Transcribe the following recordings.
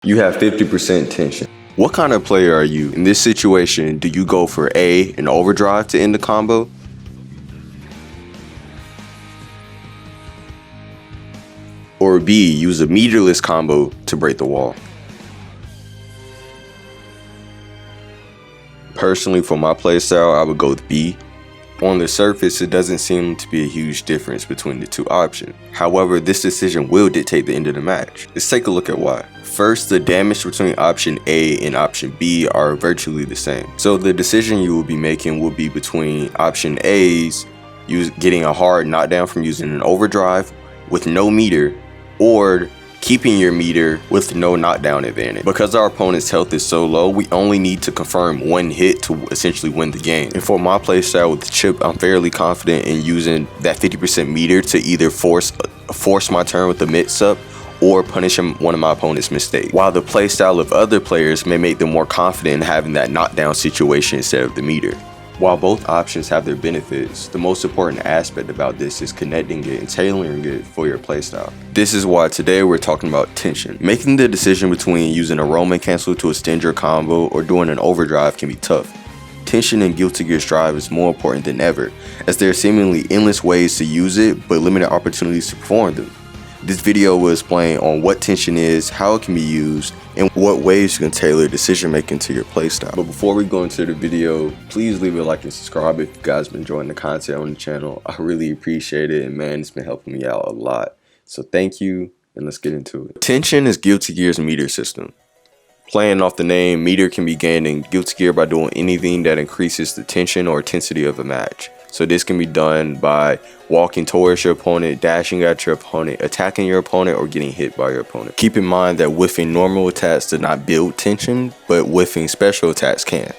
You have 50% tension. What kind of player are you? In this situation, do you go for A, an overdrive to end the combo? Or B, use a meterless combo to break the wall? Personally, for my playstyle, I would go with B. On the surface, it doesn't seem to be a huge difference between the two options. However, this decision will dictate the end of the match. Let's take a look at why. First, the damage between option A and option B are virtually the same. So the decision you will be making will be between option A's getting a hard knockdown from using an overdrive with no meter, or keeping your meter with no knockdown advantage. Because our opponent's health is so low, we only need to confirm one hit to essentially win the game. And for my playstyle with the chip, I'm fairly confident in using that 50% meter to either force my turn with the mix-up or punish one of my opponent's mistakes. While the playstyle of other players may make them more confident in having that knockdown situation instead of the meter. While both options have their benefits, the most important aspect about this is connecting it and tailoring it for your playstyle. This is why today we're talking about tension. Making the decision between using a Roman cancel to extend your combo or doing an overdrive can be tough. Tension in Guilty Gear's drive is more important than ever, as there are seemingly endless ways to use it, but limited opportunities to perform them. This video will explain on what tension is, how it can be used, and what ways you can tailor decision making to your playstyle. But before we go into the video, please leave a like and subscribe if you guys been enjoying the content on the channel. I really appreciate it, and man, it's been helping me out a lot. So thank you, and let's get into it. Tension is Guilty Gear's meter system. Playing off the name, meter can be gained in Guilty Gear by doing anything that increases the tension or intensity of a match. So this can be done by walking towards your opponent, dashing at your opponent, attacking your opponent, or getting hit by your opponent. Keep in mind that whiffing normal attacks does not build tension, but whiffing special attacks can.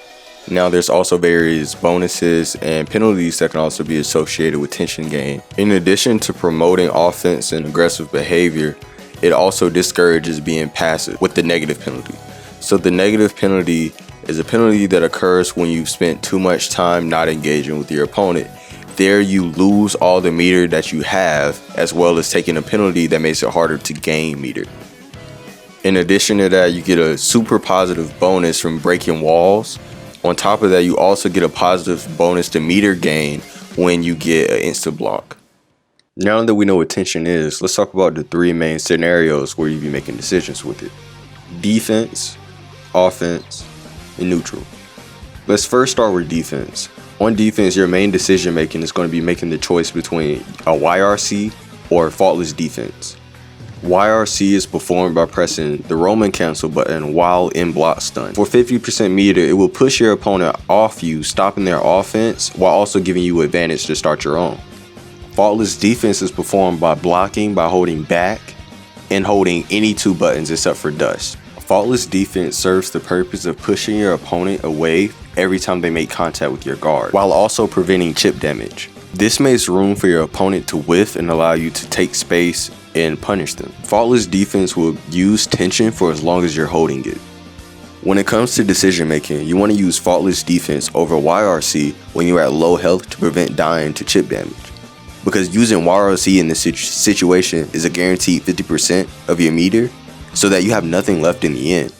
Now there's also various bonuses and penalties that can also be associated with tension gain. In addition to promoting offense and aggressive behavior, it also discourages being passive with the negative penalty. So the negative penalty is a penalty that occurs when you've spent too much time not engaging with your opponent. There you lose all the meter that you have, as well as taking a penalty that makes it harder to gain meter. In addition to that, you get a super positive bonus from breaking walls. On top of that, you also get a positive bonus to meter gain when you get an instant block. Now that we know what tension is, let's talk about the three main scenarios where you'll be making decisions with it: defense, offense, and neutral. Let's first start with defense. On defense, your main decision making is going to be making the choice between a YRC or faultless defense. YRC is performed by pressing the Roman cancel button while in block stun. For 50% meter, it will push your opponent off you, stopping their offense while also giving you advantage to start your own. Faultless defense is performed by blocking by holding back and holding any two buttons except for dust. Faultless defense serves the purpose of pushing your opponent away every time they make contact with your guard, while also preventing chip damage. This makes room for your opponent to whiff and allow you to take space and punish them. Faultless defense will use tension for as long as you're holding it. When it comes to decision making, you want to use faultless defense over YRC when you're at low health to prevent dying to chip damage. Because using YRC in this situation is a guaranteed 50% of your meter, so that you have nothing left in the end.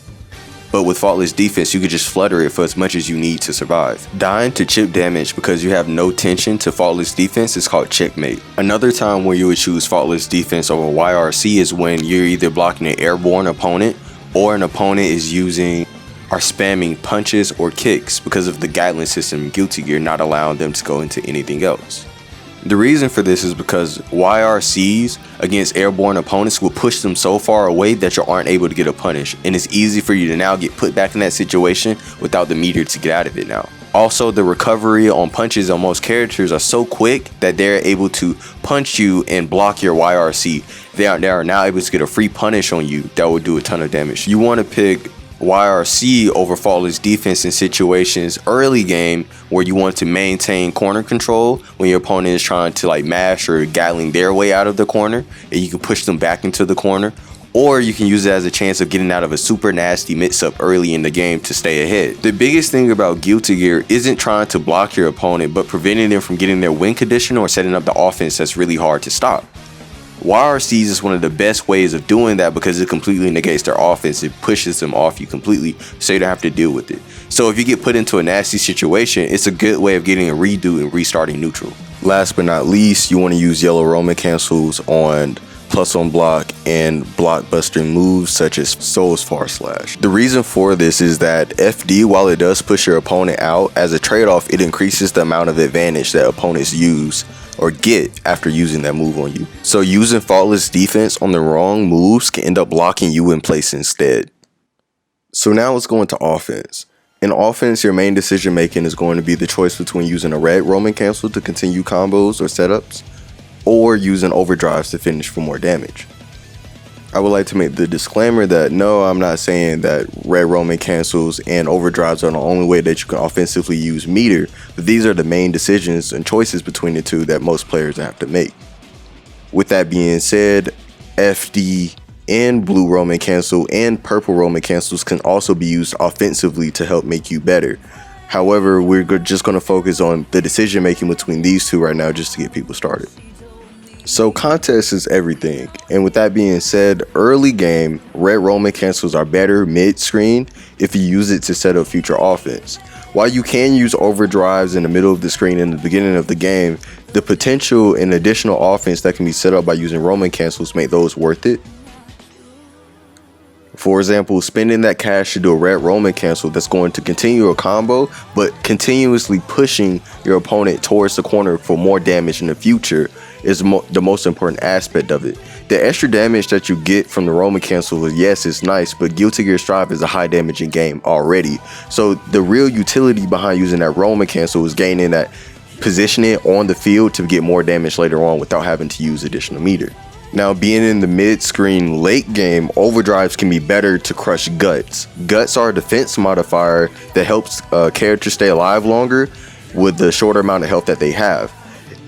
But with faultless defense, you could just flutter it for as much as you need to survive. Dying to chip damage because you have no tension to faultless defense is called checkmate. Another time where you would choose faultless defense over YRC is when you're either blocking an airborne opponent or an opponent is using or spamming punches or kicks because of the Gatling system in Guilty Gear not allowing them to go into anything else. The reason for this is because YRCs against airborne opponents will push them so far away that you aren't able to get a punish, and it's easy for you to now get put back in that situation without the meter to get out of it now. Also, the recovery on punches on most characters are so quick that they're able to punch you and block your YRC. They are now able to get a free punish on you that will do a ton of damage. You want to pick YRC over faultless defense in situations early game where you want to maintain corner control when your opponent is trying to mash or Gatling their way out of the corner, and you can push them back into the corner, or you can use it as a chance of getting out of a super nasty mix-up early in the game to stay ahead. The biggest thing about Guilty Gear isn't trying to block your opponent, but preventing them from getting their win condition or setting up the offense that's really hard to stop. YRCs is one of the best ways of doing that because it completely negates their offense. It pushes them off you completely, so you don't have to deal with it. So if you get put into a nasty situation, it's a good way of getting a redo and restarting neutral. Last but not least, you want to use yellow Roman cancels on plus on block and blockbuster moves such as Soul's Far Slash. The reason for this is that FD, while it does push your opponent out, as a trade-off, it increases the amount of advantage that opponents use or get after using that move on you. So using faultless defense on the wrong moves can end up blocking you in place instead. So now let's go into offense. In offense, your main decision making is going to be the choice between using a red Roman cancel to continue combos or setups, or using overdrives to finish for more damage. I would like to make the disclaimer that no, I'm not saying that red Roman cancels and overdrives are the only way that you can offensively use meter, but these are the main decisions and choices between the two that most players have to make. With that being said, FD and blue Roman cancel and purple Roman cancels can also be used offensively to help make you better. However, we're just going to focus on the decision making between these two right now just to get people started. So context is everything, and with that being said, early game, red Roman cancels are better mid-screen if you use it to set up future offense. While you can use overdrives in the middle of the screen in the beginning of the game, the potential and additional offense that can be set up by using Roman cancels make those worth it. For example, spending that cash to do a red Roman cancel that's going to continue a combo, but continuously pushing your opponent towards the corner for more damage in the future is the most important aspect of it. The extra damage that you get from the Roman cancel, yes, it's nice, but Guilty Gear Strive is a high damaging game already. So the real utility behind using that Roman cancel is gaining that positioning on the field to get more damage later on without having to use additional meter. Now, being in the mid-screen late game, overdrives can be better to crush guts. Guts are a defense modifier that helps characters stay alive longer with the shorter amount of health that they have.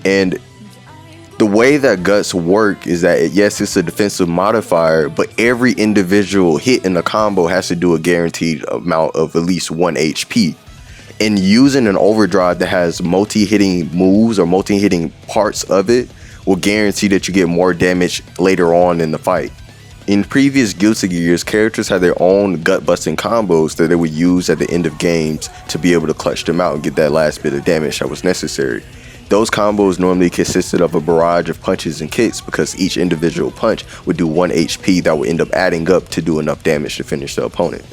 And the way that guts work is that, yes, it's a defensive modifier, but every individual hit in the combo has to do a guaranteed amount of at least 1 HP. And using an overdrive that has multi-hitting moves or multi-hitting parts of it will guarantee that you get more damage later on in the fight. In previous Guilty Gears, characters had their own gut-busting combos that they would use at the end of games to be able to clutch them out and get that last bit of damage that was necessary. Those combos normally consisted of a barrage of punches and kicks because each individual punch would do 1 HP that would end up adding up to do enough damage to finish the opponent.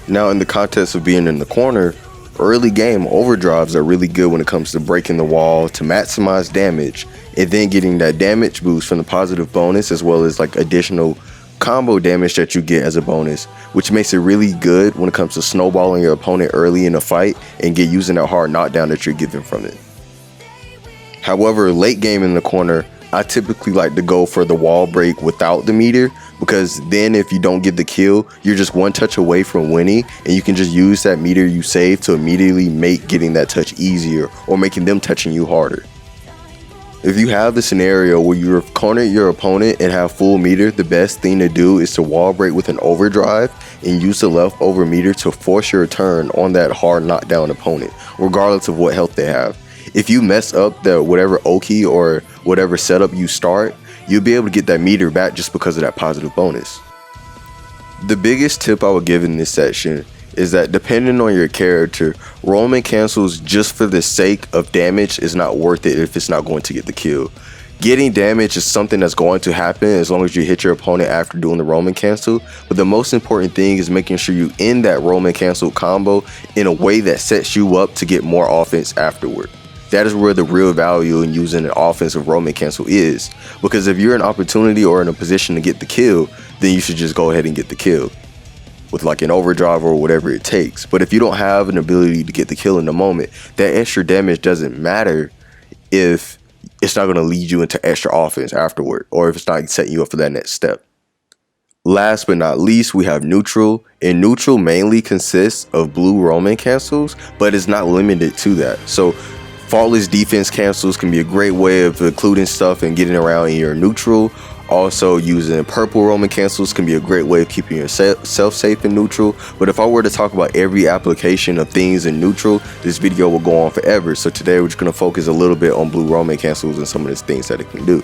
Now, in the context of being in the corner, early game overdrives are really good when it comes to breaking the wall to maximize damage and then getting that damage boost from the positive bonus as well as like additional combo damage that you get as a bonus, which makes it really good when it comes to snowballing your opponent early in a fight and get using that hard knockdown that you're getting from it. However, late game in the corner, I typically like to go for the wall break without the meter, because then if you don't get the kill, you're just one touch away from winning, and you can just use that meter you saved to immediately make getting that touch easier or making them touching you harder. If you have the scenario where you've cornered your opponent and have full meter, the best thing to do is to wall break with an overdrive and use the leftover meter to force your turn on that hard knockdown opponent, regardless of what health they have. If you mess up the whatever Oki or whatever setup you start, you'll be able to get that meter back just because of that positive bonus. The biggest tip I would give in this section is that depending on your character, Roman cancels just for the sake of damage is not worth it if it's not going to get the kill. Getting damage is something that's going to happen as long as you hit your opponent after doing the Roman cancel, but the most important thing is making sure you end that Roman cancel combo in a way that sets you up to get more offense afterward. That is where the real value in using an offensive Roman cancel is, because if you're in opportunity or in a position to get the kill, then you should just go ahead and get the kill with like an overdrive or whatever it takes. But if you don't have an ability to get the kill in the moment, that extra damage doesn't matter if it's not going to lead you into extra offense afterward, or if it's not setting you up for that next step. Last but not least, we have neutral, and neutral mainly consists of blue Roman cancels, but it's not limited to that. So faultless defense cancels can be a great way of including stuff and getting around in your neutral. Also, using purple Roman cancels can be a great way of keeping yourself safe in neutral. But if I were to talk about every application of things in neutral, this video will go on forever. So today we're just going to focus a little bit on blue Roman cancels and some of the things that it can do.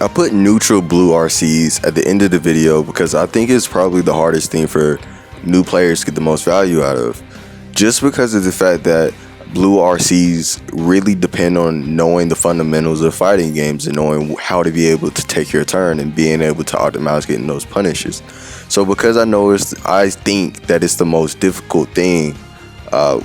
I put neutral blue RCs at the end of the video because I think it's probably the hardest thing for new players to get the most value out of. Just because of the fact that blue RCs really depend on knowing the fundamentals of fighting games and knowing how to be able to take your turn and being able to optimize getting those punishes. So because I think that it's the most difficult thing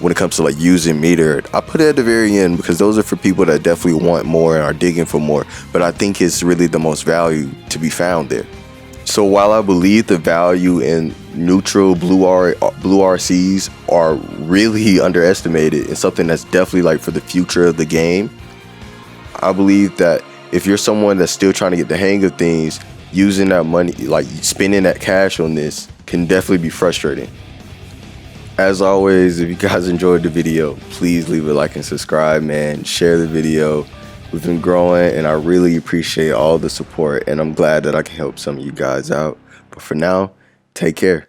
when it comes to like using meter, I put it at the very end because those are for people that definitely want more and are digging for more, but I think it's really the most value to be found there. So while I believe the value in neutral blue RCs are really underestimated and something that's definitely like for the future of the game, I believe that if you're someone that's still trying to get the hang of things, using that money, like spending that cash on this, can definitely be frustrating. As always, if you guys enjoyed the video, please leave a like and subscribe, man. Share the video. We've been growing, and I really appreciate all the support, and I'm glad that I can help some of you guys out. But for now, take care.